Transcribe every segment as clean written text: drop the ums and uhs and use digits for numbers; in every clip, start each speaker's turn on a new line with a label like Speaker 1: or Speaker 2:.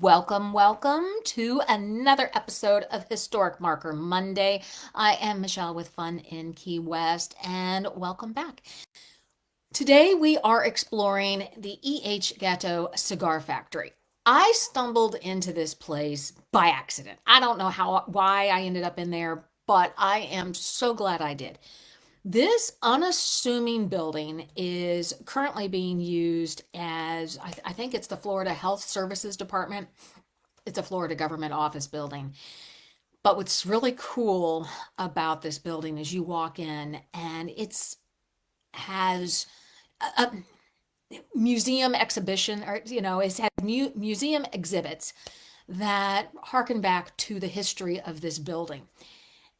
Speaker 1: Welcome to another episode of Historic Marker Monday. I am Michele with Fun in Key West, and welcome back. Today we are exploring the E.H. Gato Cigar Factory. I stumbled into this place by accident. I don't know why I ended up in there, but I am so glad I did. This unassuming building is currently being used as, I think it's the Florida Health Services Department. It's a Florida government office building. But what's really cool about this building is you walk in and it's has a museum exhibition, or it's had museum exhibits that harken back to the history of this building.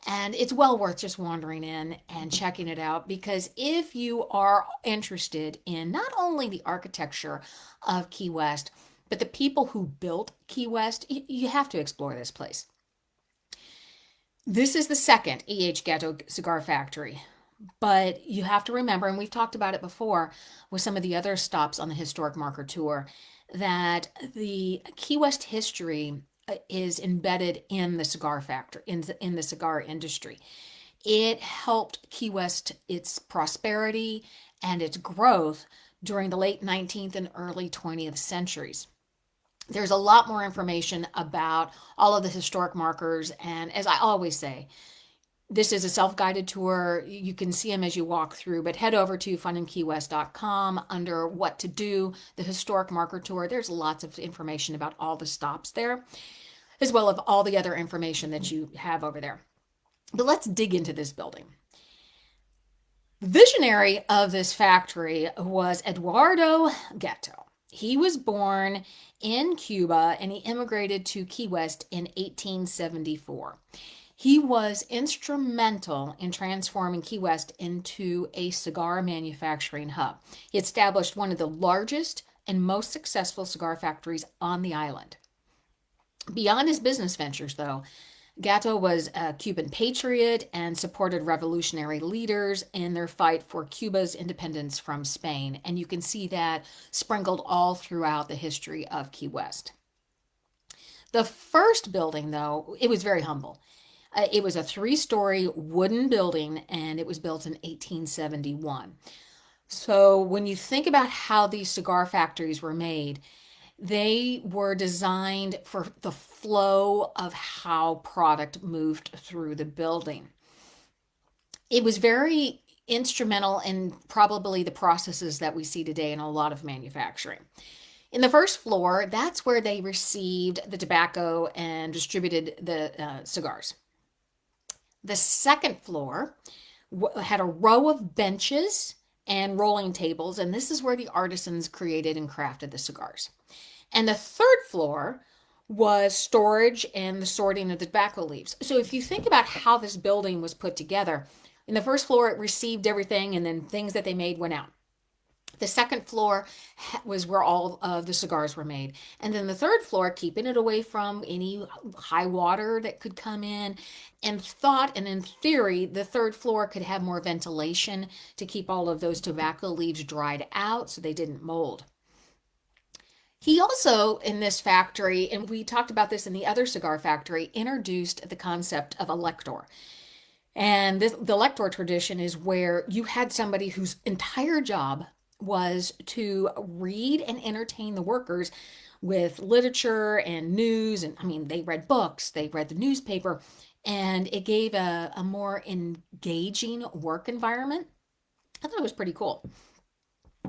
Speaker 1: And it's well worth just wandering in and checking it out, because if you are interested in not only the architecture of Key West, but the people who built Key West, you have to explore this place. This is the second E.H. Gato Cigar Factory, but you have to remember, and we've talked about it before with some of the other stops on the Historic Marker Tour, that the Key West history is embedded in the cigar factory, in the cigar industry. It helped Key West, its prosperity and its growth during the late 19th and early 20th centuries. There's a lot more information about all of the historic markers, and as I always say, this is a self-guided tour. You can see them as you walk through, but head over to FunInKeyWest.com under what to do, the historic marker tour. There's lots of information about all the stops there, as well as all the other information that you have over there. But let's dig into this building. The visionary of this factory was Eduardo Gato. He was born in Cuba and he immigrated to Key West in 1874. He was instrumental in transforming Key West into a cigar manufacturing hub. He established one of the largest and most successful cigar factories on the island. Beyond his business ventures, though, Gato was a Cuban patriot and supported revolutionary leaders in their fight for Cuba's independence from Spain. And you can see that sprinkled all throughout the history of Key West. The first building, though, it was very humble. It was a 3-story wooden building, and it was built in 1871. So when you think about how these cigar factories were made, they were designed for the flow of how product moved through the building. It was very instrumental in probably the processes that we see today in a lot of manufacturing. In the first floor, that's where they received the tobacco and distributed the cigars. The second floor had a row of benches and rolling tables, and this is where the artisans created and crafted the cigars. And the third floor was storage and the sorting of the tobacco leaves. So if you think about how this building was put together, in the first floor it received everything, and then things that they made went out. The second floor was where all of the cigars were made. And then the third floor, keeping it away from any high water that could come in, and in theory, the third floor could have more ventilation to keep all of those tobacco leaves dried out so they didn't mold. He also, in this factory, and we talked about this in the other cigar factory, introduced the concept of a lector. And the lector tradition is where you had somebody whose entire job was to read and entertain the workers with literature and news. And I mean, they read books, they read the newspaper, and it gave a more engaging work environment. I thought it was pretty cool.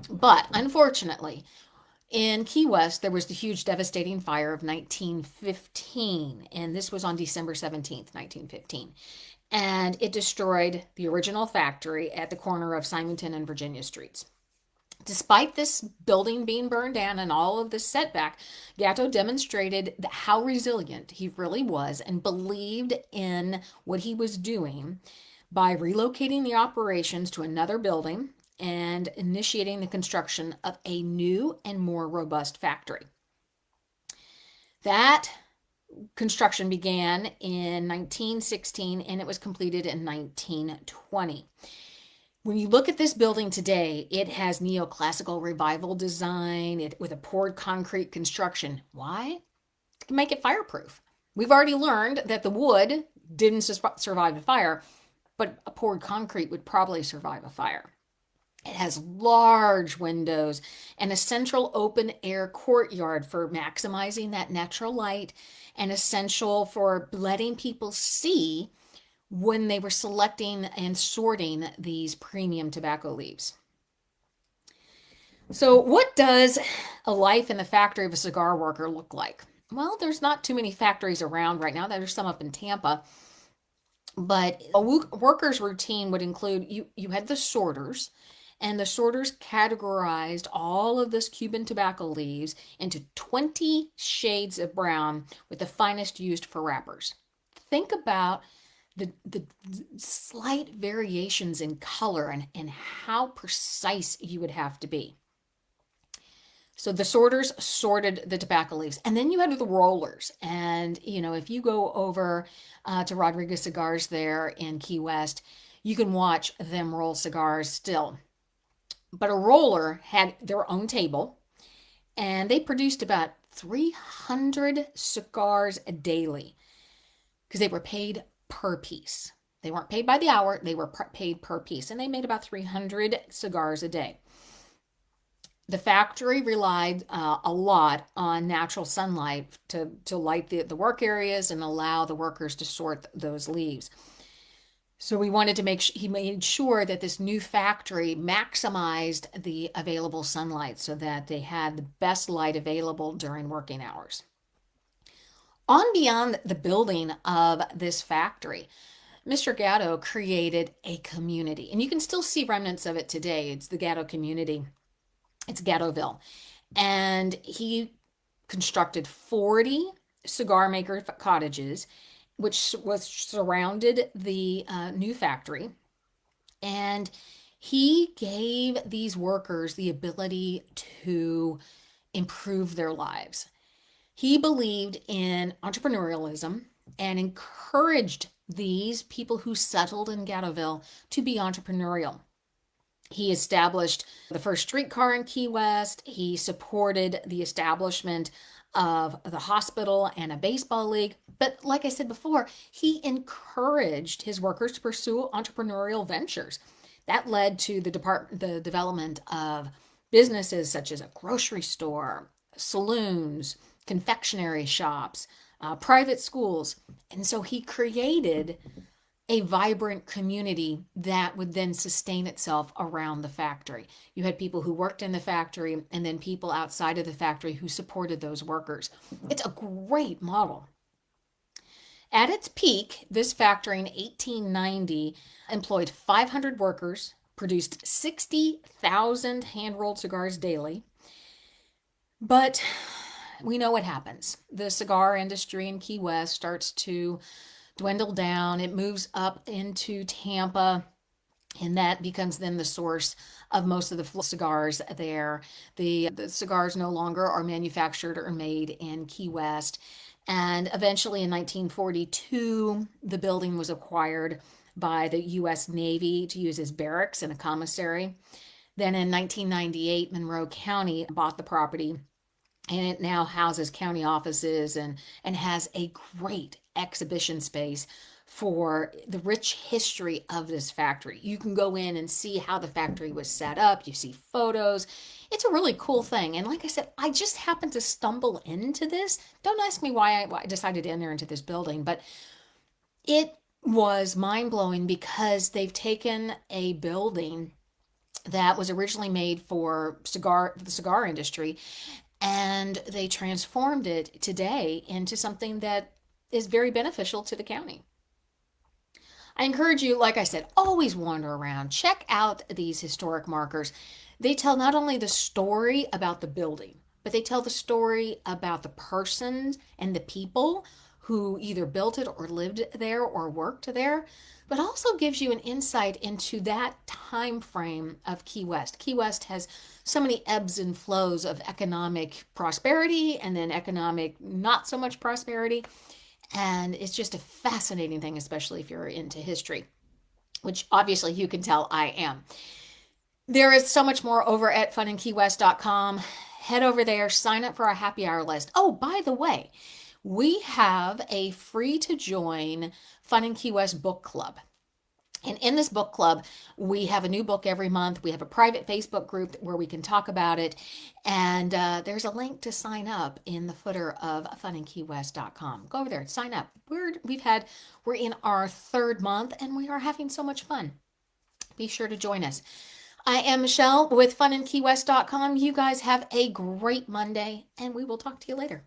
Speaker 1: But unfortunately, in Key West, there was the huge devastating fire of 1915, and this was on December 17th, 1915. And it destroyed the original factory at the corner of Simonton and Virginia Streets. Despite this building being burned down and all of this setback, Gato demonstrated how resilient he really was and believed in what he was doing by relocating the operations to another building and initiating the construction of a new and more robust factory. That construction began in 1916 and it was completed in 1920. When you look at this building today, it has neoclassical revival design with a poured concrete construction. Why? to make it fireproof. We've already learned that the wood didn't survive a fire, but a poured concrete would probably survive a fire. It has large windows and a central open air courtyard for maximizing that natural light, and essential for letting people see when they were selecting and sorting these premium tobacco leaves. So, what does a life in the factory of a cigar worker look like? Well, there's not too many factories around right now. There's some up in Tampa. But a worker's routine would include you had the sorters, and the sorters categorized all of this Cuban tobacco leaves into 20 shades of brown, with the finest used for wrappers. Think about the slight variations in color and how precise you would have to be. So the sorters sorted the tobacco leaves, and then you had the rollers. And if you go over to Rodriguez Cigars there in Key West, you can watch them roll cigars still. But a roller had their own table, and they produced about 300 cigars daily because they were paid per piece. They weren't paid by the hour, they were paid per piece, and they made about 300 cigars a day. The factory relied a lot on natural sunlight to light the work areas and allow the workers to sort those leaves. So we wanted to he made sure that this new factory maximized the available sunlight so that they had the best light available during working hours. On beyond the building of this factory, Mr. Gato created a community, and you can still see remnants of it today. It's the Gato community. It's Gatoville. And he constructed 40 cigar maker cottages, which was surrounded the new factory. And he gave these workers the ability to improve their lives. He believed in entrepreneurialism and encouraged these people who settled in Gatoville to be entrepreneurial. He established the first streetcar in Key West. He supported the establishment of the hospital and a baseball league. But like I said before, he encouraged his workers to pursue entrepreneurial ventures. That led to the development of businesses such as a grocery store, saloons, confectionery shops, private schools. And so he created a vibrant community that would then sustain itself around the factory. You had people who worked in the factory and then people outside of the factory who supported those workers. It's a great model. At its peak, this factory in 1890 employed 500 workers, produced 60,000 hand-rolled cigars daily. But we know what happens. The cigar industry in Key West starts to dwindle down. It moves up into Tampa, and that becomes then the source of most of the cigars there. The cigars no longer are manufactured or made in Key West. And eventually in 1942, the building was acquired by the U.S. Navy to use as barracks and a commissary. Then in 1998, Monroe County bought the property, and it now houses county offices and has a great exhibition space for the rich history of this factory. You can go in and see how the factory was set up. You see photos. It's a really cool thing. And like I said, I just happened to stumble into this. Don't ask me why I decided to enter into this building, but it was mind-blowing because they've taken a building that was originally made for the cigar industry, and they transformed it today into something that is very beneficial to the county. I encourage you, like I said, always wander around. Check out these historic markers. They tell not only the story about the building, but they tell the story about the persons and the people who either built it or lived there or worked there, but also gives you an insight into that time frame of Key West. Key West has so many ebbs and flows of economic prosperity and then economic not so much prosperity. And it's just a fascinating thing, especially if you're into history, which obviously you can tell I am. There is so much more over at FunInKeyWest.com. Head over there, sign up for our happy hour list. Oh, by the way, we have a free to join Fun in Key West book club. And in this book club, we have a new book every month. We have a private Facebook group where we can talk about it. And there's a link to sign up in the footer of FunInKeyWest.com. Go over there, sign up. We're in our third month and we are having so much fun. Be sure to join us. I am Michele with FunInKeyWest.com. You guys have a great Monday and we will talk to you later.